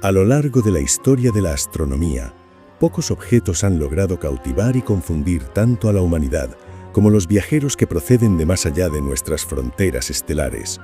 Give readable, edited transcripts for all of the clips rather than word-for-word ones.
A lo largo de la historia de la astronomía, pocos objetos han logrado cautivar y confundir tanto a la humanidad como los viajeros que proceden de más allá de nuestras fronteras estelares.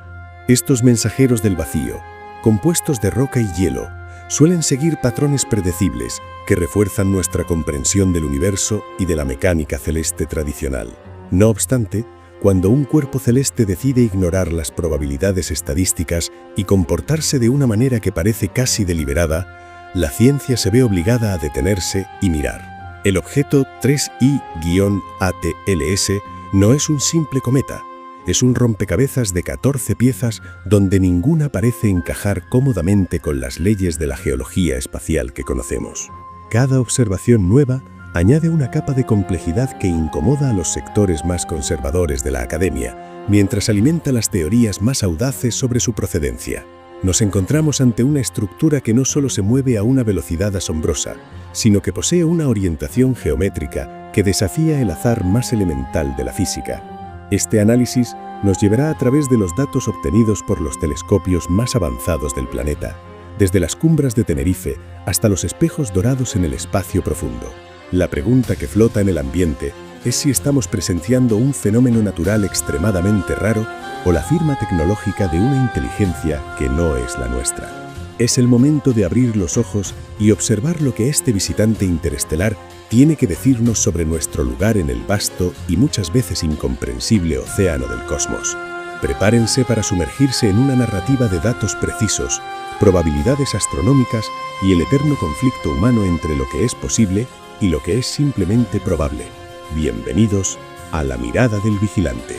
Estos mensajeros del vacío, compuestos de roca y hielo, suelen seguir patrones predecibles que refuerzan nuestra comprensión del universo y de la mecánica celeste tradicional. No obstante, cuando un cuerpo celeste decide ignorar las probabilidades estadísticas y comportarse de una manera que parece casi deliberada, la ciencia se ve obligada a detenerse y mirar. El objeto 3I-ATLS no es un simple cometa, es un rompecabezas de 14 piezas donde ninguna parece encajar cómodamente con las leyes de la geología espacial que conocemos. Cada observación nueva añade una capa de complejidad que incomoda a los sectores más conservadores de la academia, mientras alimenta las teorías más audaces sobre su procedencia. Nos encontramos ante una estructura que no solo se mueve a una velocidad asombrosa, sino que posee una orientación geométrica que desafía el azar más elemental de la física. Este análisis nos llevará a través de los datos obtenidos por los telescopios más avanzados del planeta, desde las cumbres de Tenerife hasta los espejos dorados en el espacio profundo. La pregunta que flota en el ambiente es si estamos presenciando un fenómeno natural extremadamente raro o la firma tecnológica de una inteligencia que no es la nuestra. Es el momento de abrir los ojos y observar lo que este visitante interestelar tiene que decirnos sobre nuestro lugar en el vasto y muchas veces incomprensible océano del cosmos. Prepárense para sumergirse en una narrativa de datos precisos, probabilidades astronómicas y el eterno conflicto humano entre lo que es posible y lo que es simplemente probable. Bienvenidos a La Mirada del Vigilante.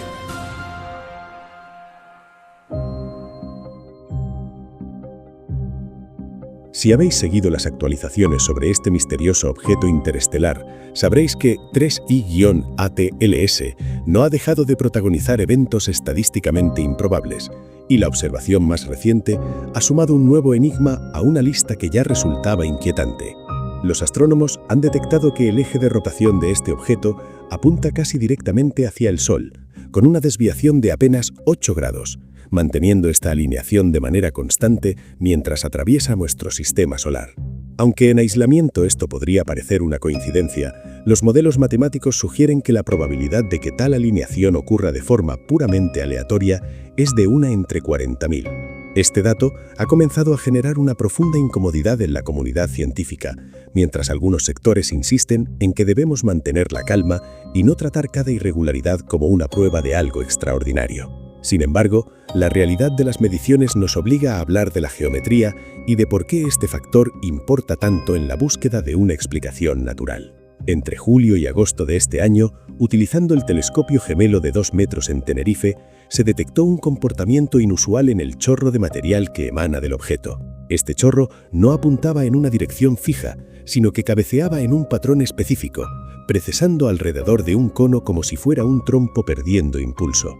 Si habéis seguido las actualizaciones sobre este misterioso objeto interestelar, sabréis que 3I-ATLS no ha dejado de protagonizar eventos estadísticamente improbables, y la observación más reciente ha sumado un nuevo enigma a una lista que ya resultaba inquietante. Los astrónomos han detectado que el eje de rotación de este objeto apunta casi directamente hacia el Sol, con una desviación de apenas 8 grados, manteniendo esta alineación de manera constante mientras atraviesa nuestro sistema solar. Aunque en aislamiento esto podría parecer una coincidencia, los modelos matemáticos sugieren que la probabilidad de que tal alineación ocurra de forma puramente aleatoria es de 1 entre 40.000. Este dato ha comenzado a generar una profunda incomodidad en la comunidad científica, mientras algunos sectores insisten en que debemos mantener la calma y no tratar cada irregularidad como una prueba de algo extraordinario. Sin embargo, la realidad de las mediciones nos obliga a hablar de la geometría y de por qué este factor importa tanto en la búsqueda de una explicación natural. Entre julio y agosto de este año, utilizando el telescopio gemelo de 2 metros en Tenerife, se detectó un comportamiento inusual en el chorro de material que emana del objeto. Este chorro no apuntaba en una dirección fija, sino que cabeceaba en un patrón específico, precesando alrededor de un cono como si fuera un trompo perdiendo impulso.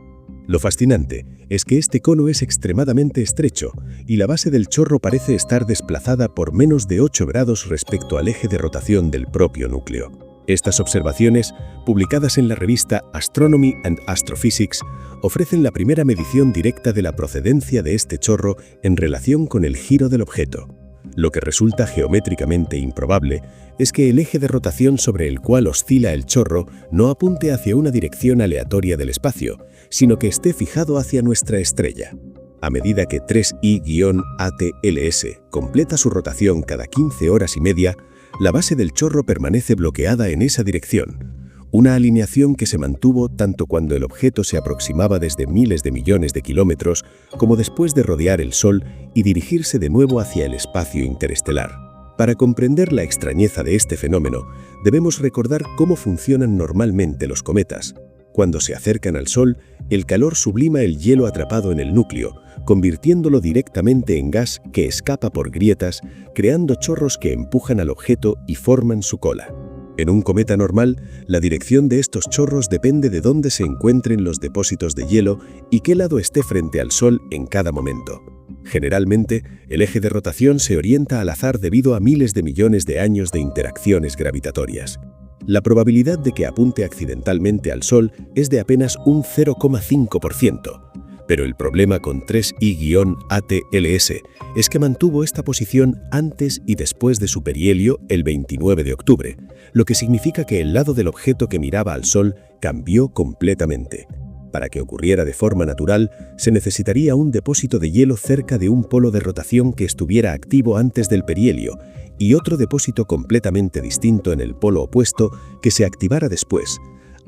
Lo fascinante es que este cono es extremadamente estrecho y la base del chorro parece estar desplazada por menos de 8 grados respecto al eje de rotación del propio núcleo. Estas observaciones, publicadas en la revista Astronomy and Astrophysics, ofrecen la primera medición directa de la procedencia de este chorro en relación con el giro del objeto. Lo que resulta geométricamente improbable es que el eje de rotación sobre el cual oscila el chorro no apunte hacia una dirección aleatoria del espacio, sino que esté fijado hacia nuestra estrella. A medida que 3I-ATLS completa su rotación cada 15 horas y media, la base del chorro permanece bloqueada en esa dirección, una alineación que se mantuvo tanto cuando el objeto se aproximaba desde miles de millones de kilómetros como después de rodear el Sol y dirigirse de nuevo hacia el espacio interestelar. Para comprender la extrañeza de este fenómeno, debemos recordar cómo funcionan normalmente los cometas. Cuando se acercan al Sol, el calor sublima el hielo atrapado en el núcleo, convirtiéndolo directamente en gas que escapa por grietas, creando chorros que empujan al objeto y forman su cola. En un cometa normal, la dirección de estos chorros depende de dónde se encuentren los depósitos de hielo y qué lado esté frente al Sol en cada momento. Generalmente, el eje de rotación se orienta al azar debido a miles de millones de años de interacciones gravitatorias. La probabilidad de que apunte accidentalmente al Sol es de apenas un 0,5%, Pero el problema con 3I-ATLS es que mantuvo esta posición antes y después de su perihelio el 29 de octubre, lo que significa que el lado del objeto que miraba al Sol cambió completamente. Para que ocurriera de forma natural, se necesitaría un depósito de hielo cerca de un polo de rotación que estuviera activo antes del perihelio y otro depósito completamente distinto en el polo opuesto que se activara después,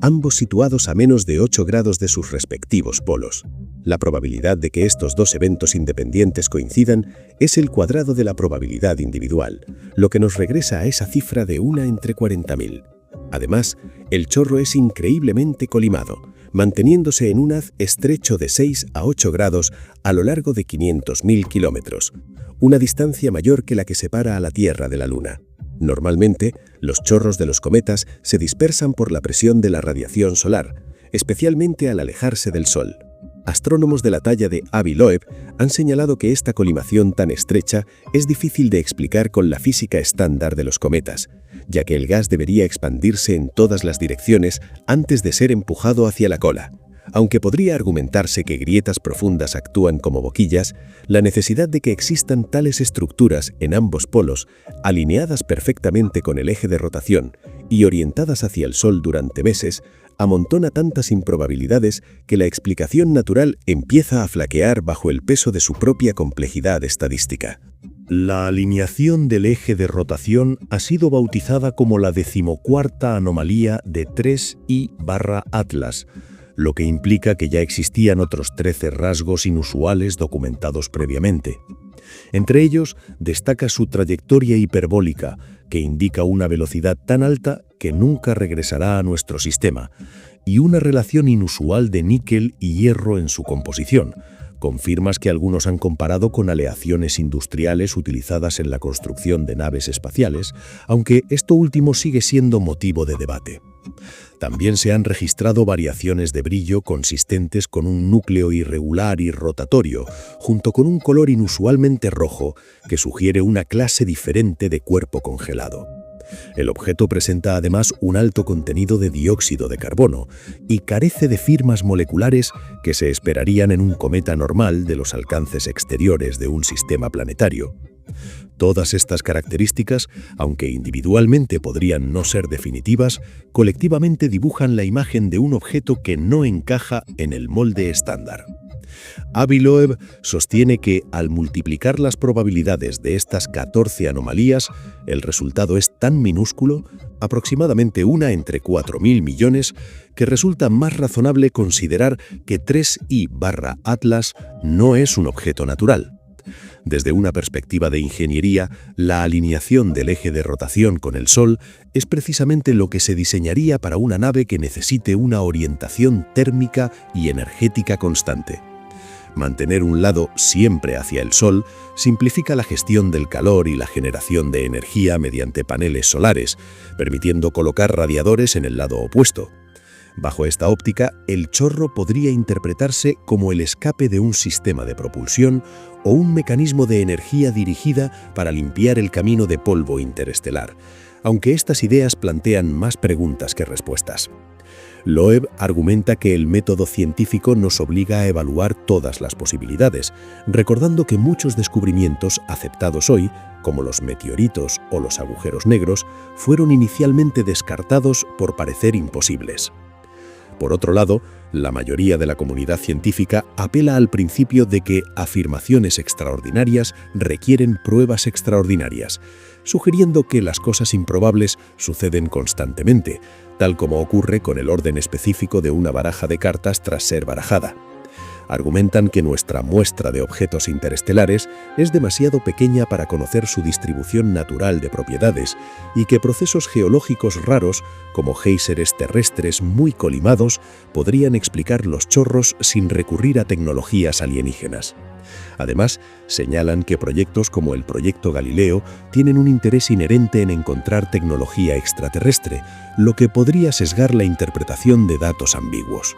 ambos situados a menos de 8 grados de sus respectivos polos. La probabilidad de que estos dos eventos independientes coincidan es el cuadrado de la probabilidad individual, lo que nos regresa a esa cifra de 1 entre 40.000. Además, el chorro es increíblemente colimado, manteniéndose en un haz estrecho de 6 a 8 grados a lo largo de 500.000 kilómetros, una distancia mayor que la que separa a la Tierra de la Luna. Normalmente, los chorros de los cometas se dispersan por la presión de la radiación solar, especialmente al alejarse del Sol. Astrónomos de la talla de Avi Loeb han señalado que esta colimación tan estrecha es difícil de explicar con la física estándar de los cometas, ya que el gas debería expandirse en todas las direcciones antes de ser empujado hacia la cola. Aunque podría argumentarse que grietas profundas actúan como boquillas, la necesidad de que existan tales estructuras en ambos polos, alineadas perfectamente con el eje de rotación y orientadas hacia el Sol durante meses, amontona tantas improbabilidades que la explicación natural empieza a flaquear bajo el peso de su propia complejidad estadística. La alineación del eje de rotación ha sido bautizada como la 14ª anomalía de 3I/Atlas, lo que implica que ya existían otros 13 rasgos inusuales documentados previamente. Entre ellos, destaca su trayectoria hiperbólica, que indica una velocidad tan alta que nunca regresará a nuestro sistema, y una relación inusual de níquel y hierro en su composición, con firmas que algunos han comparado con aleaciones industriales utilizadas en la construcción de naves espaciales, aunque esto último sigue siendo motivo de debate. También se han registrado variaciones de brillo consistentes con un núcleo irregular y rotatorio, junto con un color inusualmente rojo que sugiere una clase diferente de cuerpo congelado. El objeto presenta además un alto contenido de dióxido de carbono y carece de firmas moleculares que se esperarían en un cometa normal de los alcances exteriores de un sistema planetario. Todas estas características, aunque individualmente podrían no ser definitivas, colectivamente dibujan la imagen de un objeto que no encaja en el molde estándar. Avi Loeb sostiene que, al multiplicar las probabilidades de estas 14 anomalías, el resultado es tan minúsculo, aproximadamente 1 entre 4.000 millones, que resulta más razonable considerar que 3I/Atlas no es un objeto natural. Desde una perspectiva de ingeniería, la alineación del eje de rotación con el Sol es precisamente lo que se diseñaría para una nave que necesite una orientación térmica y energética constante. Mantener un lado siempre hacia el Sol simplifica la gestión del calor y la generación de energía mediante paneles solares, permitiendo colocar radiadores en el lado opuesto. Bajo esta óptica, el chorro podría interpretarse como el escape de un sistema de propulsión o un mecanismo de energía dirigida para limpiar el camino de polvo interestelar, aunque estas ideas plantean más preguntas que respuestas. Loeb argumenta que el método científico nos obliga a evaluar todas las posibilidades, recordando que muchos descubrimientos aceptados hoy, como los meteoritos o los agujeros negros, fueron inicialmente descartados por parecer imposibles. Por otro lado, la mayoría de la comunidad científica apela al principio de que afirmaciones extraordinarias requieren pruebas extraordinarias, sugiriendo que las cosas improbables suceden constantemente, tal como ocurre con el orden específico de una baraja de cartas tras ser barajada. Argumentan que nuestra muestra de objetos interestelares es demasiado pequeña para conocer su distribución natural de propiedades y que procesos geológicos raros, como géiseres terrestres muy colimados, podrían explicar los chorros sin recurrir a tecnologías alienígenas. Además, señalan que proyectos como el Proyecto Galileo tienen un interés inherente en encontrar tecnología extraterrestre, lo que podría sesgar la interpretación de datos ambiguos.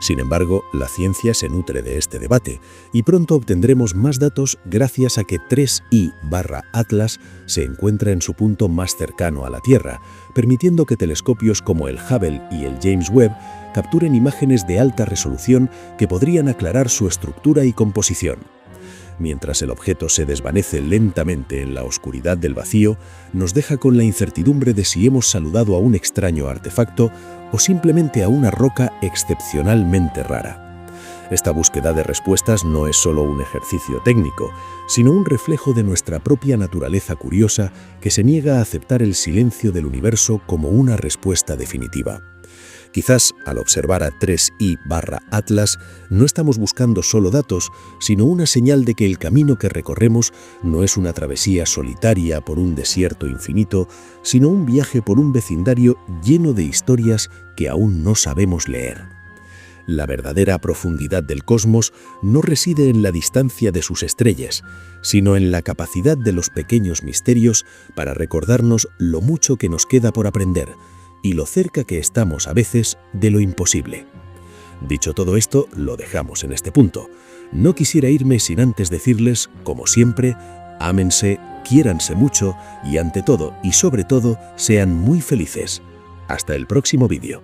Sin embargo, la ciencia se nutre de este debate y pronto obtendremos más datos gracias a que 3I/Atlas se encuentra en su punto más cercano a la Tierra, permitiendo que telescopios como el Hubble y el James Webb capturen imágenes de alta resolución que podrían aclarar su estructura y composición. Mientras el objeto se desvanece lentamente en la oscuridad del vacío, nos deja con la incertidumbre de si hemos saludado a un extraño artefacto o simplemente a una roca excepcionalmente rara. Esta búsqueda de respuestas no es solo un ejercicio técnico, sino un reflejo de nuestra propia naturaleza curiosa que se niega a aceptar el silencio del universo como una respuesta definitiva. Quizás, al observar a 3I/Atlas, no estamos buscando solo datos, sino una señal de que el camino que recorremos no es una travesía solitaria por un desierto infinito, sino un viaje por un vecindario lleno de historias que aún no sabemos leer. La verdadera profundidad del cosmos no reside en la distancia de sus estrellas, sino en la capacidad de los pequeños misterios para recordarnos lo mucho que nos queda por aprender y lo cerca que estamos a veces de lo imposible. Dicho todo esto, lo dejamos en este punto. No quisiera irme sin antes decirles, como siempre, ámense, quiéranse mucho y ante todo y sobre todo, sean muy felices. Hasta el próximo vídeo.